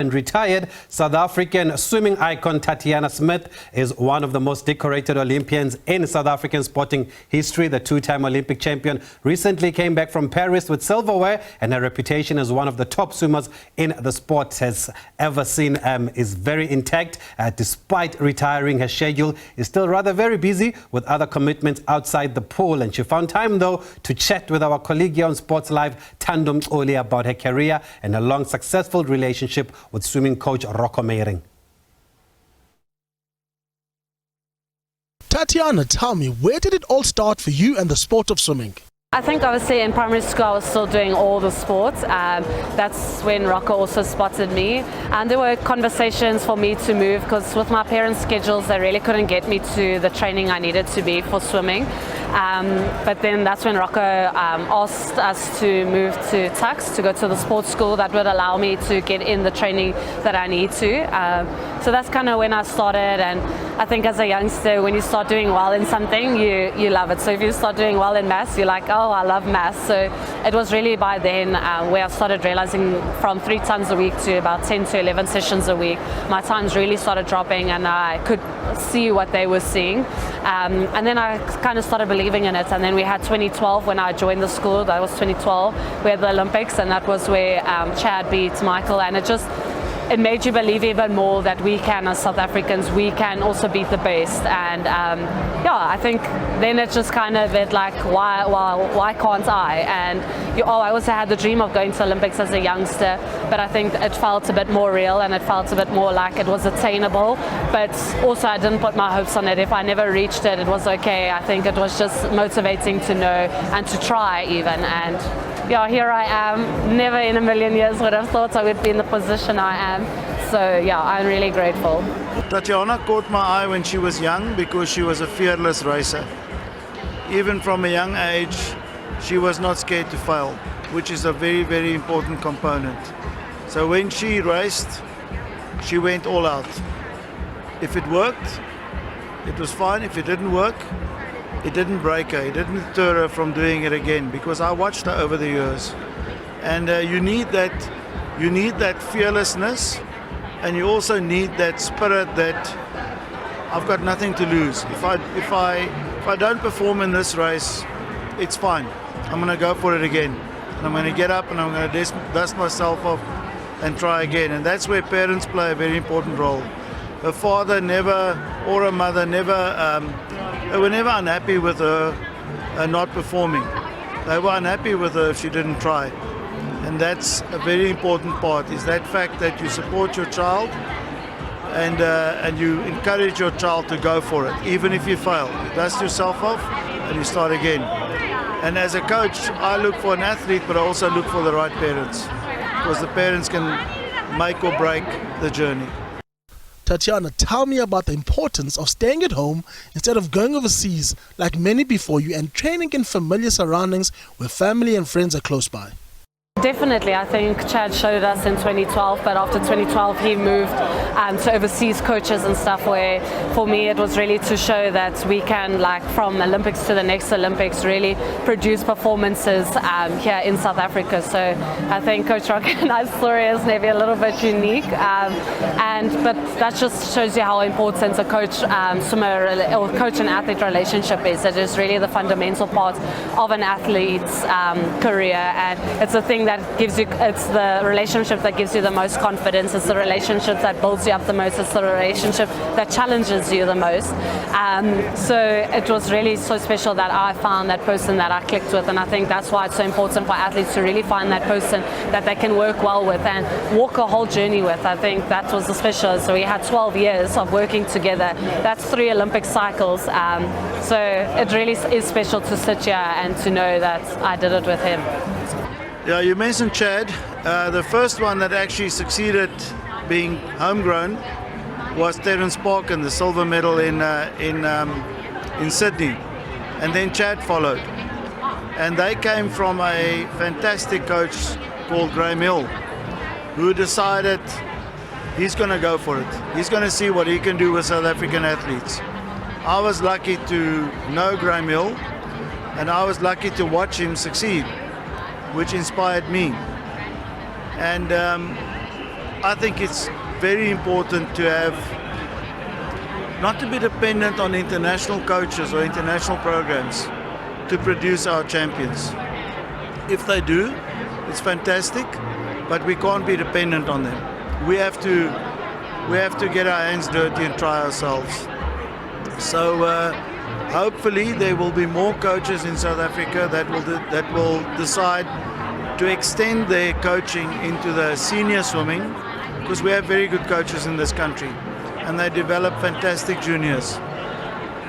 And retired South African swimming icon Tatjana Smith is one of the most decorated Olympians in South African sporting history. The two-time Olympic champion recently came back from Paris with silverware, and her reputation as one of the top swimmers in the sport has ever seen is very intact. Despite retiring, her schedule is still rather very busy with other commitments outside the pool. And she found time, though, to chat with our colleague here on Sports Live, Thando Mxoli, about her career and a long, successful relationship with swimming coach Rocco Meiring. Tatjana, tell me, where did it all start for you and the sport of swimming? I think obviously in primary school I was still doing all the sports. That's when Rocco also spotted me, and there were conversations for me to move because with my parents' schedules they really couldn't get me to the training I needed to be for swimming. But then that's when Rocco asked us to move to Tux to go to the sports school that would allow me to get in the training that I need to. So that's kind of when I started, and I think as a youngster when you start doing well in something you love it. So if you start doing well in maths you're like, oh, I love maths. So it was really by then where I started realizing from 3 times a week to about 10 to 11 sessions a week, my times really started dropping and I could see what they were seeing. And then I kind of started believing in it, and then we had 2012 when I joined the school. That was 2012. We had the Olympics, and that was where Chad beat Michael, and it made you believe even more that we can, as South Africans, we can also beat the best. And yeah, I think then it's just kind of like, why can't I? And I also had the dream of going to Olympics as a youngster, but I think it felt a bit more real and it felt a bit more like it was attainable. But also I didn't put my hopes on it. If I never reached it, it was okay. I think it was just motivating to know and to try even. And yeah, here I am. Never in a million years would have thought I would be in the position I am. So yeah, I'm really grateful. Tatjana caught my eye when she was young because she was a fearless racer. Even from a young age, she was not scared to fail, which is a very, very important component. So when she raced, she went all out. If it worked, it was fine. If it didn't work, it didn't break her, it didn't deter her from doing it again, because I watched her over the years. And you need that fearlessness, and you also need that spirit that I've got nothing to lose. If I don't perform in this race, it's fine. I'm going to go for it again. And I'm going to get up and I'm going to dust myself off and try again. And that's where parents play a very important role. Her father never, or her mother never, they were never unhappy with her not performing. They were unhappy with her if she didn't try. And that's a very important part, is that fact that you support your child and you encourage your child to go for it, even if you fail. You dust yourself off and you start again. And as a coach, I look for an athlete, but I also look for the right parents, because the parents can make or break the journey. Tatjana, tell me about the importance of staying at home instead of going overseas like many before you, and training in familiar surroundings where family and friends are close by. Definitely, I think Chad showed us in 2012, but after 2012 he moved to overseas coaches and stuff, where for me it was really to show that we can, like from Olympics to the next Olympics, really produce performances here in South Africa. So I think Coach Rock and I's story is maybe a little bit unique, but that just shows you how important a coach swimmer or coach and athlete relationship is. It is really the fundamental part of an athlete's career, and it's a thing that gives you, it's the relationship that gives you the most confidence, it's the relationship that builds you up the most, it's the relationship that challenges you the most. So it was really so special that I found that person that I clicked with, and I think that's why it's so important for athletes to really find that person that they can work well with and walk a whole journey with. I think that was the special. So we had 12 years of working together. That's 3 Olympic cycles. So it really is special to sit here and to know that I did it with him. Yeah, you mentioned Chad. The first one that actually succeeded being homegrown was Terence Parkin, the silver medal in Sydney, and then Chad followed. And they came from a fantastic coach called Graham Hill, who decided he's going to go for it. He's going to see what he can do with South African athletes. I was lucky to know Graham Hill, and I was lucky to watch him succeed, which inspired me. And I think it's very important to have, not to be dependent on international coaches or international programs to produce our champions. If they do, it's fantastic, but we can't be dependent on them. We have to get our hands dirty and try ourselves. So hopefully there will be more coaches in South Africa that will decide to extend their coaching into the senior swimming, because we have very good coaches in this country and they develop fantastic juniors.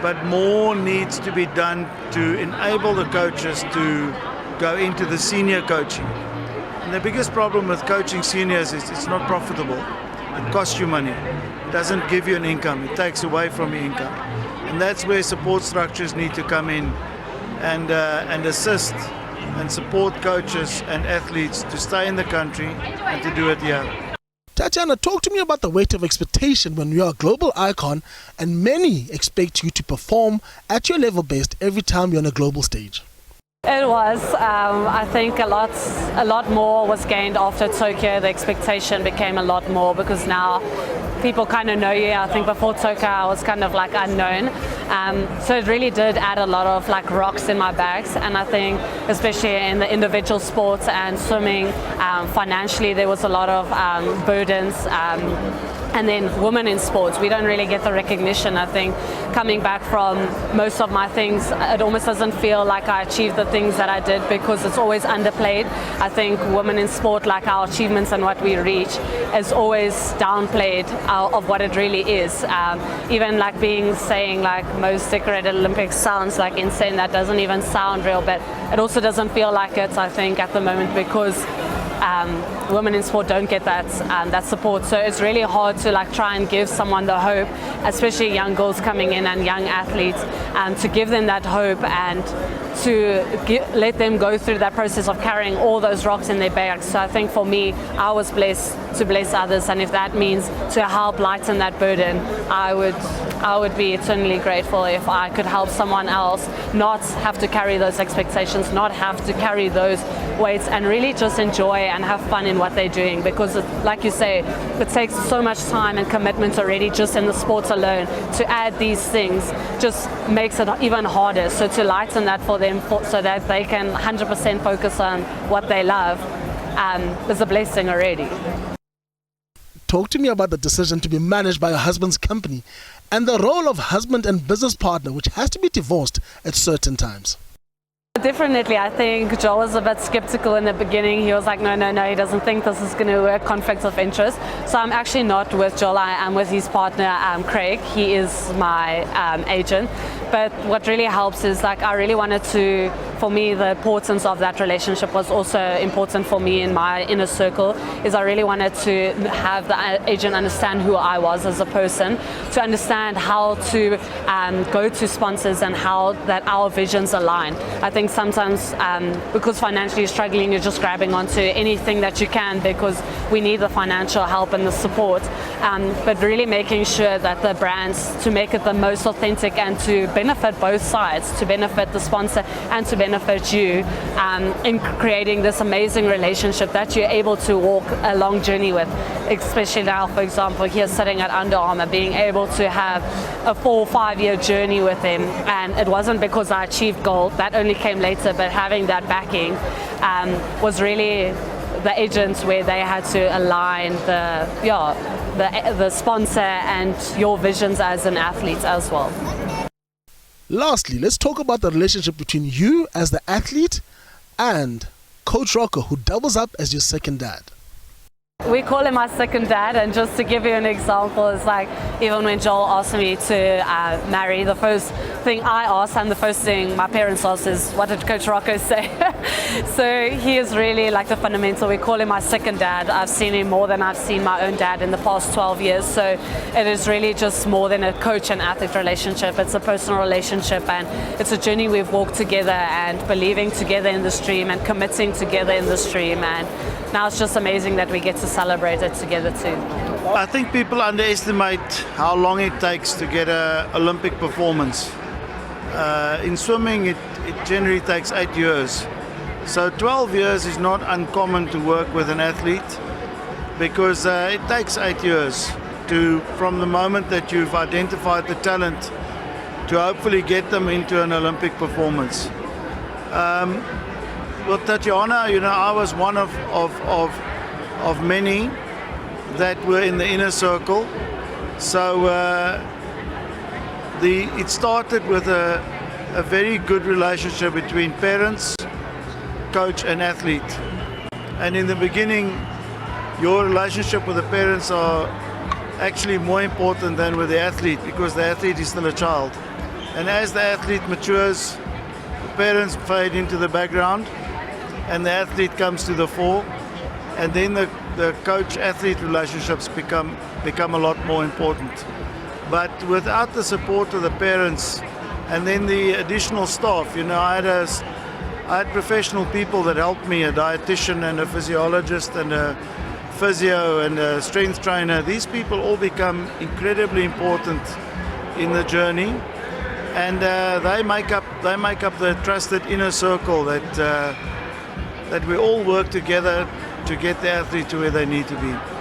But more needs to be done to enable the coaches to go into the senior coaching. And the biggest problem with coaching seniors is it's not profitable. It costs you money. It doesn't give you an income. It takes away from your income. And that's where support structures need to come in and assist and support coaches and athletes to stay in the country and to do it here. Tatjana, talk to me about the weight of expectation when you are a global icon and many expect you to perform at your level best every time you're on a global stage. It was. I think a lot more was gained after Tokyo. The expectation became a lot more because now people kind of know you. I think before Tokyo I was kind of like unknown. So it really did add a lot of like rocks in my bags. And I think especially in the individual sports and swimming, financially there was a lot of burdens. And then women in sports, we don't really get the recognition. I think coming back from most of my things, it almost doesn't feel like I achieved the things that I did because it's always underplayed. I think women in sport, like our achievements and what we reach, is always downplayed of what it really is. Even like saying like most decorated Olympics sounds like insane. That doesn't even sound real, but it also doesn't feel like it, I think, at the moment because women in sport don't get that support. So it's really hard to like try and give someone the hope, especially young girls coming in and young athletes, to give them that hope and to let them go through that process of carrying all those rocks in their bags. So I think for me, I was blessed to bless others, and if that means to help lighten that burden, I would be eternally grateful if I could help someone else not have to carry those expectations, not have to carry those weights, and really just enjoy and have fun in what they're doing, because like you say, it takes so much time and commitment already just in the sports alone. To add these things just makes it even harder. So to lighten that for them so that they can 100% focus on what they love is a blessing already. Talk to me about the decision to be managed by your husband's company and the role of husband and business partner, which has to be divorced at certain times. Definitely, I think Joel was a bit skeptical in the beginning. He was like, no, he doesn't think this is going to work, conflict of interest. So I'm actually not with Joel, I am with his partner, Craig. He is my agent. But what really helps is like I really wanted to, for me, the importance of that relationship was also important for me in my inner circle, is I really wanted to have the agent understand who I was as a person, to understand how to go to sponsors and how that our visions align. I think sometimes because financially struggling, you're just grabbing onto anything that you can because we need the financial help and the support, but really making sure that the brands, to make it the most authentic and to benefit both sides, to benefit the sponsor and to benefit you, in creating this amazing relationship that you're able to walk a long journey with. Especially now, for example, here sitting at Under Armour, being able to have a 4 or 5 year journey with him, and it wasn't because I achieved gold, that only came later, but having that backing was really the agents where they had to align the sponsor and your visions as an athlete as well. Lastly, let's talk about the relationship between you as the athlete and Coach Rocco, who doubles up as your second dad. We call him my second dad, and just to give you an example, it's like even when Joel asked me to marry, the first thing I asked and the first thing my parents asked is, what did Coach Rocco say? So he is really like the fundamental. We call him my second dad. I've seen him more than I've seen my own dad in the past 12 years. So it is really just more than a coach and athlete relationship. It's a personal relationship, and it's a journey we've walked together and believing together in this dream and committing together in this dream. And now it's just amazing that we get to celebrate it together too. I think people underestimate how long it takes to get an Olympic performance. In swimming, it generally takes 8 years. So 12 years is not uncommon to work with an athlete. because it takes 8 years from the moment that you've identified the talent to hopefully get them into an Olympic performance. With Tatjana, I was one of many that were in the inner circle. So it started with a very good relationship between parents, coach and athlete. And in the beginning, your relationship with the parents are actually more important than with the athlete, because the athlete is still a child. And as the athlete matures, the parents fade into the background and the athlete comes to the fore. And then the coach-athlete relationships become a lot more important. But without the support of the parents and then the additional staff, I had professional people that helped me, a dietitian and a physiologist and a physio and a strength trainer. These people all become incredibly important in the journey, and they make up the trusted inner circle that we all work together to get the athlete to where they need to be.